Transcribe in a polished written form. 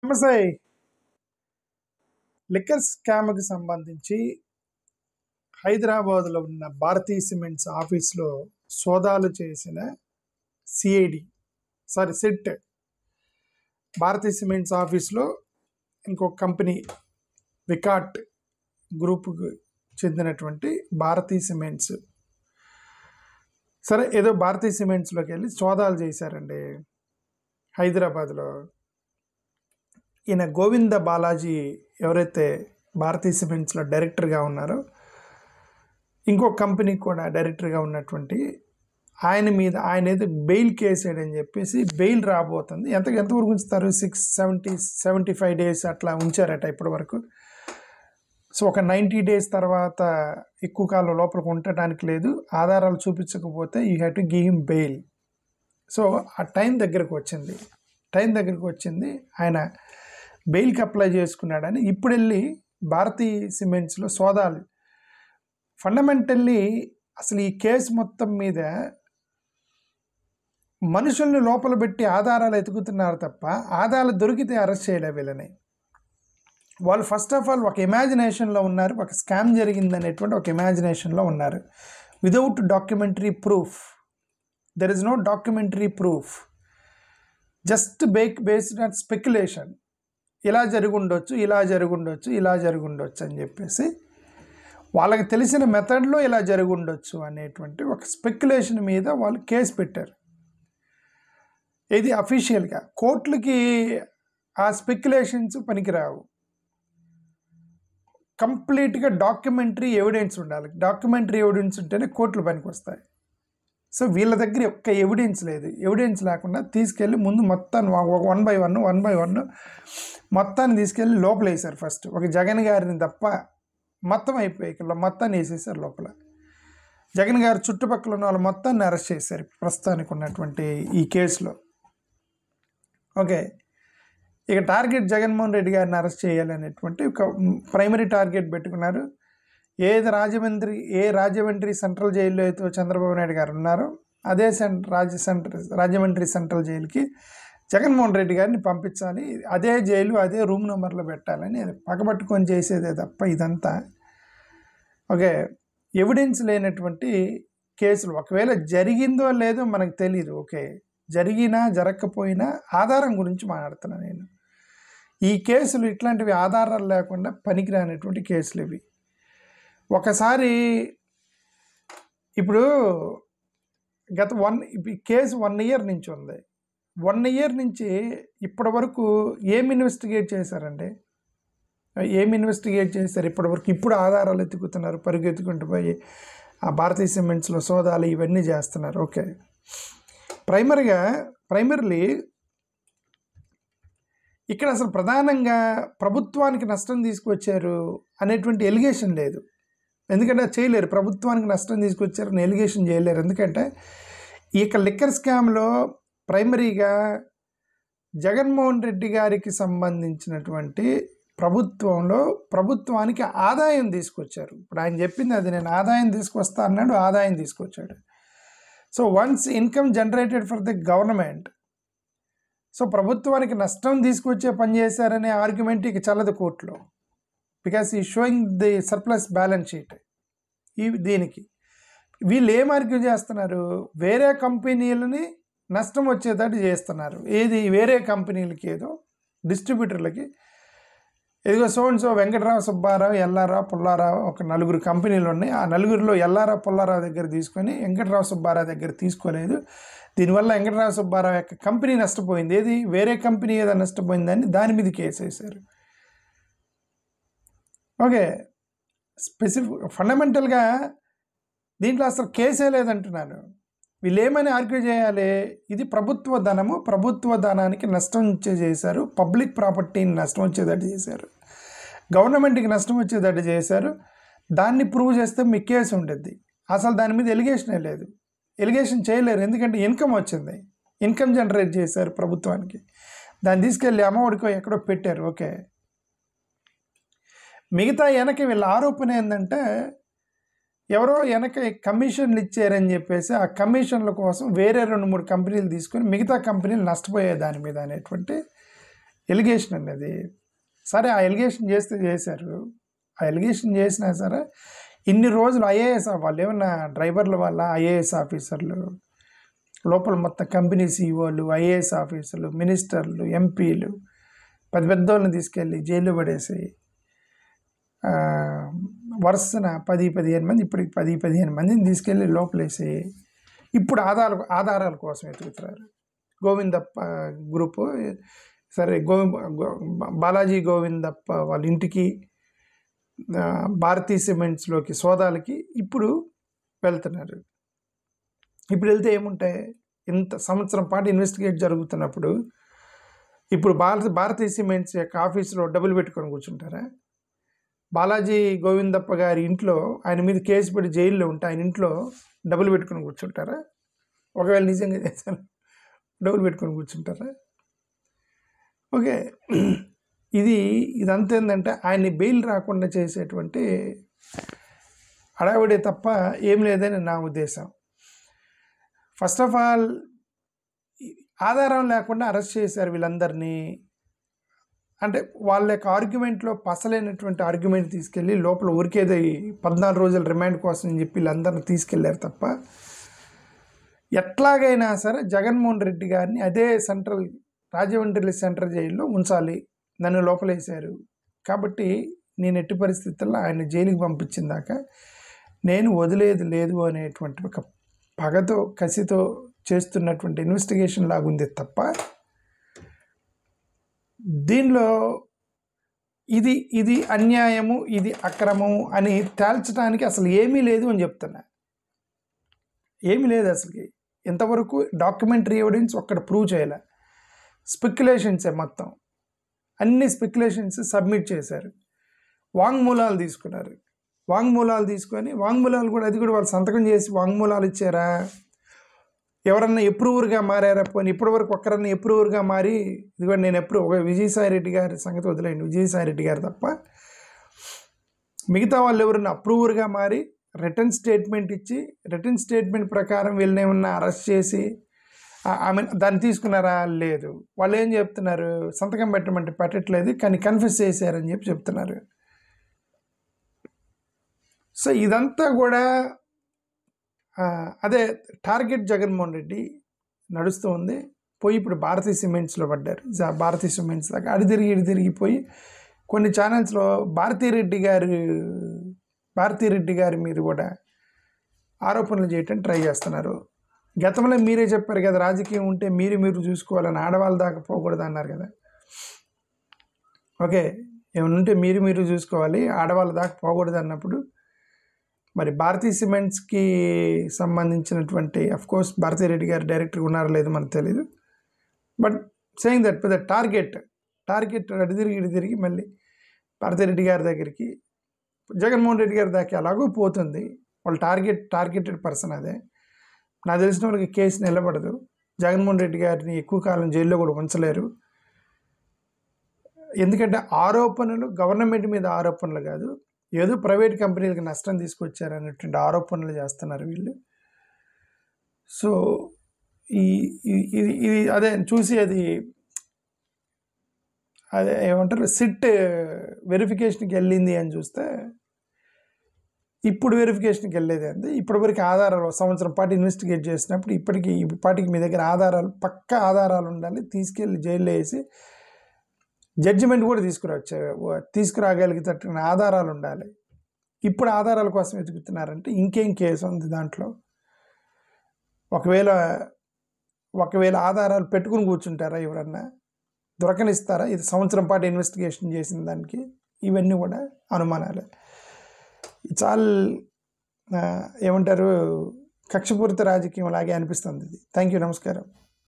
నమస్తే. లిక్కర్ స్కామ్‌కి సంబంధించి హైదరాబాద్‌లో ఉన్న భారతీ సిమెంట్స్ ఆఫీస్‌లో సోదాలు చేసిన సిఐడి సిట్ భారతీ సిమెంట్స్ ఆఫీస్‌లో ఇంకొక కంపెనీ వికాట్ గ్రూప్‌కి చెందినటువంటి భారతీ సిమెంట్స్ ఏదో భారతీ సిమెంట్స్‌లోకి వెళ్ళి సోదాలు చేశారండి హైదరాబాద్‌లో. ఈయన గోవింద బాలాజీ ఎవరైతే భారతీ సిమెంట్స్లో డైరెక్టర్గా ఉన్నారో, ఇంకో కంపెనీకి కూడా డైరెక్టర్గా ఉన్నటువంటి ఆయన ఏదో బెయిల్ కేసాడని చెప్పేసి బెయిల్ రాబోతుంది. ఎంతవరకు ఉంచుతారు? 75 డేస్ అట్లా ఉంచారట ఇప్పటి వరకు. సో ఒక 90 డేస్ తర్వాత ఎక్కువ కాలం లోపలికి ఉండటానికి లేదు. ఆధారాలు చూపించకపోతే you have to give him bail. So ఆ టైం దగ్గరకు వచ్చింది. ఆయన బెయిల్కి అప్లై చేసుకున్నాడని ఇప్పుడు వెళ్ళి భారతీ సిమెంట్స్లో సోదాలు. ఫండమెంటల్లీ అసలు ఈ కేసు మొత్తం మీద మనుషుల్ని లోపల పెట్టి ఆధారాలు ఎతుకుతున్నారు తప్ప ఆధారాలు దొరికితే అరెస్ట్ చేయలే వీళ్ళని. వాళ్ళు ఫస్ట్ ఆఫ్ ఆల్ ఒక ఇమాజినేషన్లో ఉన్నారు, ఒక స్కామ్ జరిగిందనేటువంటి ఒక ఇమాజినేషన్లో ఉన్నారు. Without documentary proof, there is no documentary proof, just based on speculation. ఇలా జరుగుండొచ్చు అని చెప్పేసి వాళ్ళకి తెలిసిన మెథడ్లో ఇలా జరుగుండొచ్చు అనేటువంటి ఒక స్పెక్యులేషన్ మీద వాళ్ళు కేసు పెట్టారు. ఇది అఫీషియల్గా కోర్టులకి ఆ స్పెక్యులేషన్స్ పనికిరావు. కంప్లీట్గా డాక్యుమెంటరీ ఎవిడెన్స్ ఉండాలి. డాక్యుమెంటరీ ఎవిడెన్స్ ఉంటేనే కోర్టులు పనికి వస్తాయి. సో వీళ్ళ దగ్గర ఒక్క ఎవిడెన్స్ లేదు. ఎవిడెన్స్ లేకుండా తీసుకెళ్ళి ముందు మొత్తాన్ని వన్ బై వన్ మొత్తాన్ని తీసుకెళ్ళి లోపల వేసారు. ఫస్ట్ ఒక జగన్ గారిని తప్ప మొత్తం అయిపోయి మొత్తాన్ని వేసేసారు లోపల. జగన్ గారు చుట్టుపక్కల ఉన్న వాళ్ళు మొత్తాన్ని అరెస్ట్ చేశారు ప్రస్తుతానికి ఉన్నటువంటి ఈ కేసులో. ఓకే, ఇక టార్గెట్ జగన్మోహన్ రెడ్డి గారిని అరెస్ట్ చేయాలనేటువంటి ఒక ప్రైమరీ టార్గెట్ పెట్టుకున్నారు. రాజమండ్రి సెంట్రల్ జైల్లో అయితే చంద్రబాబు నాయుడు గారు ఉన్నారో అదే రాజమండ్రి సెంట్రల్ జైలుకి జగన్మోహన్ రెడ్డి గారిని పంపించాలి, అదే జైలు అదే రూమ్ నెంబర్లో పెట్టాలని పగబట్టుకొని చేసేదే తప్ప ఇదంతా ఓకే ఎవిడెన్స్ లేనటువంటి కేసులు. ఒకవేళ జరిగిందో లేదో మనకు తెలియదు. ఓకే, జరిగినా జరగకపోయినా ఆధారం గురించి మాట్లాడుతున్నాను నేను. ఈ కేసులు ఇట్లాంటివి ఆధారాలు లేకుండా పనికిరానటువంటి కేసులు ఇవి. ఒకసారి ఇప్పుడు కేసు 1 ఇయర్ నుంచి ఉంది. 1 ఇయర్ నుంచి ఇప్పటి వరకు ఏం ఇన్వెస్టిగేట్ చేశారండి? ఇప్పటి వరకు? ఇప్పుడు ఆధారాలు ఎత్తుకుతున్నారు, పరుగెత్తుకుంటూ పోయి ఆ భారతీ సిమెంట్స్లో సోదాలు ఇవన్నీ చేస్తున్నారు. ఓకే, ప్రైమర్లీ ఇక్కడ అసలు ప్రధానంగా ప్రభుత్వానికి నష్టం తీసుకొచ్చారు అనేటువంటి ఎలిగేషన్ లేదు. ఎందుకంటే చేయలేరు, ప్రభుత్వానికి నష్టం తీసుకొచ్చారని ఎలిగేషన్ చేయలేరు. ఎందుకంటే ఈ యొక్క లిక్కర్ స్కామ్లో ప్రైమరీగా జగన్మోహన్ రెడ్డి గారికి సంబంధించినటువంటి ప్రభుత్వానికి ఆదాయం తీసుకొచ్చారు. ఇప్పుడు ఆయన చెప్పింది అది, నేను ఆదాయం తీసుకొస్తా అన్నాడు, ఆదాయం తీసుకొచ్చాడు. So once income generated for the government, so ప్రభుత్వానికి నష్టం తీసుకొచ్చే పని చేశారనే ఆర్గ్యుమెంట్ ఇక చల్లదు కోర్టులో. బికాస్ ఈ sowing the surplus balance sheet. దీనికి వీళ్ళు ఏం ఆర్గ్యూ చేస్తున్నారు? వేరే కంపెనీలని నష్టం వచ్చేటట్టు చేస్తున్నారు. వేరే కంపెనీలకి ఏదో డిస్ట్రిబ్యూటర్లకి ఇదిగో సో వెంకటరావు సుబ్బారావు, ఎల్లారావు, పుల్లారావు, ఒక 4 కంపెనీలు ఉన్నాయి. ఆ 4గురిలో ఎల్లారావు పుల్లారావు దగ్గర తీసుకొని వెంకటరావు సుబ్బారావు దగ్గర తీసుకోలేదు. దీనివల్ల వెంకటరావు సుబ్బారావు యొక్క కంపెనీ నష్టపోయింది. వేరే కంపెనీ ఏదో నష్టపోయిందని దాని మీద కేసు వేశారు. ఓకే, ఫండమెంటల్గా దీంట్లో అసలు కేసే లేదంటున్నాను. వీళ్ళు ఏమని ఆర్గ్యూ చేయాలి? ఇది ప్రభుత్వ ధనము, ప్రభుత్వ ధనానికి నష్టం చేశారు, పబ్లిక్ ప్రాపర్టీని నష్టం వచ్చేటట్టు చేశారు, గవర్నమెంట్కి నష్టం వచ్చేటట్టు చేశారు. దాన్ని ప్రూవ్ చేస్తే మీ కేసు ఉంటుంది. అసలు దాని మీద ఎలిగేషనే లేదు, ఎలిగేషన్ చేయలేరు. ఎందుకంటే ఇన్కమ్ వచ్చింది, ఇన్కమ్ జనరేట్ చేశారు ప్రభుత్వానికి. దాన్ని తీసుకెళ్ళి అమ్మఒడికో ఎక్కడో పెట్టారు. ఓకే, మిగతా వెనక వీళ్ళ ఆరోపణ ఏంటంటే ఎవరో వెనక కమిషన్లు ఇచ్చారని చెప్పేసి ఆ కమిషన్ల కోసం వేరే 2-3 కంపెనీలు తీసుకొని మిగతా కంపెనీలు నష్టపోయే దాని మీద అనేటువంటి ఎలిగేషన్ అనేది. సరే ఆ ఎలిగేషన్ చేస్తే చేశారు, ఆ ఎలిగేషన్ చేసినా సరే ఇన్ని రోజులు ఐఏఎస్ వాళ్ళు ఏమన్నా డ్రైవర్ల వల్ల ఐఏఎస్ ఆఫీసర్లు లోపల మొత్తం కంపెనీ సీఈఓలు, ఐఏఎస్ ఆఫీసర్లు, మినిస్టర్లు, ఎంపీలు పెద్ద పెద్దోళ్ళని తీసుకెళ్ళి జైల్లో పడేసి వరుసన 10-15 మంది, ఇప్పటికి 10-15 మందిని తీసుకెళ్ళి లోపలేసి ఇప్పుడు ఆధారాల కోసం ఎతుకుతున్నారు. గోవిందప్ప గ్రూపు సరే బాలాజీ గోవిందప్ప వాళ్ళ ఇంటికి, భారతీ సిమెంట్స్లోకి సోదాలకి ఇప్పుడు వెళ్తున్నారు. ఇప్పుడు వెళ్తే ఏముంటాయి, ఇంత సంవత్సరం పాటు ఇన్వెస్టిగేట్ జరుగుతున్నప్పుడు ఇప్పుడు భారతీ సిమెంట్స్ యొక్క ఆఫీసులో డబ్బులు పెట్టుకొని కూర్చుంటారా? బాలాజీ గోవిందప్ప గారి ఇంట్లో ఆయన మీద కేసు పెట్టి జైల్లో ఉంటే ఆయన ఇంట్లో డబ్బులు పెట్టుకొని కూర్చుంటారా? ఒకవేళ నిజంగా చేశాను డబ్బులు పెట్టుకొని కూర్చుంటారా? ఓకే, ఇదంతా ఏంటంటే ఆయన్ని బెయిల్ రాకుండా చేసేటువంటి హడావిడే తప్ప ఏం లేదని నా ఉద్దేశం. ఫస్ట్ ఆఫ్ ఆల్ ఆధారం లేకుండా అరెస్ట్ చేశారు వీళ్ళందరినీ. అంటే వాళ్ళ యొక్క ఆర్గ్యుమెంట్లో పసలేనటువంటి ఆర్గ్యుమెంట్ తీసుకెళ్ళి లోపల ఊరికేదో 14 రోజుల రిమాండ్ కోసం అని చెప్పి వీళ్ళందరినీ తీసుకెళ్లారు తప్ప ఎట్లాగైనా సరే జగన్మోహన్ రెడ్డి గారిని అదే రాజమండ్రి సెంట్రల్ జైల్లో ఉంచాలి, నన్ను లోపలేశారు కాబట్టి నేను ఎట్టి పరిస్థితుల్లో ఆయన జైలుకి పంపించిన దాకా నేను వదిలేది లేదు అనేటువంటి ఒక పగతో కసితో చేస్తున్నటువంటి ఇన్వెస్టిగేషన్ లాగుంది తప్ప దీనిలో ఇది అన్యాయము, ఇది అక్రమము అని తేల్చడానికి అసలు ఏమీ లేదు అని చెప్తున్నా. ఏమీ లేదు అసలుకి. ఇంతవరకు డాక్యుమెంటరీ ఎవిడెన్స్ ఒక్కడ ప్రూవ్ చేయలే. స్పెక్యులేషన్సే మొత్తం, అన్ని స్పెక్యులేషన్స్ సబ్మిట్ చేశారు. వాంగ్మూలాలు తీసుకున్నారు. వాంగ్మూలాలు కూడా అది కూడా వాళ్ళు సంతకం చేసి వాంగ్మూలాలు ఇచ్చారా? ఎవరన్నా ఎప్రూవర్గా మారారా? పోనీ ఇప్పటివరకు ఒక్కరన్నా ఎప్రూవర్గా మారి ఇదిగో నేను ఒక విజయసాయిరెడ్డి గారి సంగతి వదిలేండి, విజయసాయిరెడ్డి గారు తప్ప మిగతా వాళ్ళు ఎవరన్నా అప్రూవర్గా మారి రిటర్న్ స్టేట్మెంట్ ఇచ్చి రిటర్న్ స్టేట్మెంట్ ప్రకారం వీళ్ళని ఏమన్నా అరెస్ట్ చేసి దాన్ని తీసుకున్నారా? లేదు. వాళ్ళు ఏం చెప్తున్నారు, సంతకం పెట్టమంటే పెట్టట్లేదు కానీ కన్ఫెస్ చేశారని చెప్పి చెప్తున్నారు. సో ఇదంతా కూడా అదే టార్గెట్ జగన్మోహన్ రెడ్డి నడుస్తూ ఉంది. పోయి ఇప్పుడు భారతీ సిమెంట్స్లో పడ్డారు. భారతీ సిమెంట్స్ దాకా అడి తిరిగిపోయి కొన్ని ఛానల్స్లో భారతీరెడ్డి గారి మీద కూడా ఆరోపణలు చేయటానికి ట్రై చేస్తున్నారు. గతంలో మీరే చెప్పారు కదా, రాజకీయం ఉంటే మీరు చూసుకోవాలని, ఆడవాళ్ళ దాకా పోకూడదు అన్నారు కదా. ఓకే, ఏమైనా ఉంటే మీరు చూసుకోవాలి, ఆడవాళ్ళ దాకా పోకూడదు అన్నప్పుడు మరి భారతీ సిమెంట్స్కి సంబంధించినటువంటి అఫ్కోర్స్ భారతీరెడ్డి గారు డైరెక్టర్ ఉన్నారో లేదో మనకు తెలియదు. బట్ సేయింగ్ దట్ పెద్ద టార్గెట్ అటు తిరిగి మళ్ళీ భారతీరెడ్డి గారి దగ్గరికి జగన్మోహన్ రెడ్డి గారి దాకా అలాగూ పోతుంది. వాళ్ళు టార్గెటెడ్ పర్సన్. అదే నాకు తెలిసిన వాళ్ళకి కేసు నిలబడదు. జగన్మోహన్ రెడ్డి గారిని ఎక్కువ కాలం జైల్లో కూడా ఉంచలేరు. ఎందుకంటే ఆరోపణలు గవర్నమెంట్ మీద ఆరోపణలు కాదు, ఏదో ప్రైవేట్ కంపెనీలకు నష్టం తీసుకొచ్చారనేటువంటి ఆరోపణలు చేస్తున్నారు వీళ్ళు. సో ఇది అదే చూసి అదే ఏమంటారు, సిట్ వెరిఫికేషన్కి వెళ్ళింది అని చూస్తే ఇప్పుడు వెరిఫికేషన్కి వెళ్ళేది అంది. ఇప్పటివరకు ఆధారాలు సంవత్సరం పాటు ఇన్వెస్టిగేట్ చేసినప్పుడు ఇప్పటికి మీ దగ్గర పక్కా ఆధారాలు ఉండాలి. తీసుకెళ్ళి జైల్లో వేసి జడ్జిమెంట్ కూడా తీసుకురాగలిగేటట్టు ఆధారాలు ఉండాలి. ఇప్పుడు ఆధారాల కోసం వెతుకుతున్నారంటే ఇంకేం కేసు ఉంది దాంట్లో? ఒకవేళ ఆధారాలు పెట్టుకుని కూర్చుంటారా? ఎవరన్నా దొరకనిస్తారా? ఇది సంవత్సరం పాటు ఇన్వెస్టిగేషన్ చేసిన దానికి ఇవన్నీ కూడా అనుమానాలే. చాలా ఏమంటారు, కక్షపూరిత రాజకీయం లాగే అనిపిస్తుంది ఇది. థ్యాంక్ యూ, నమస్కారం.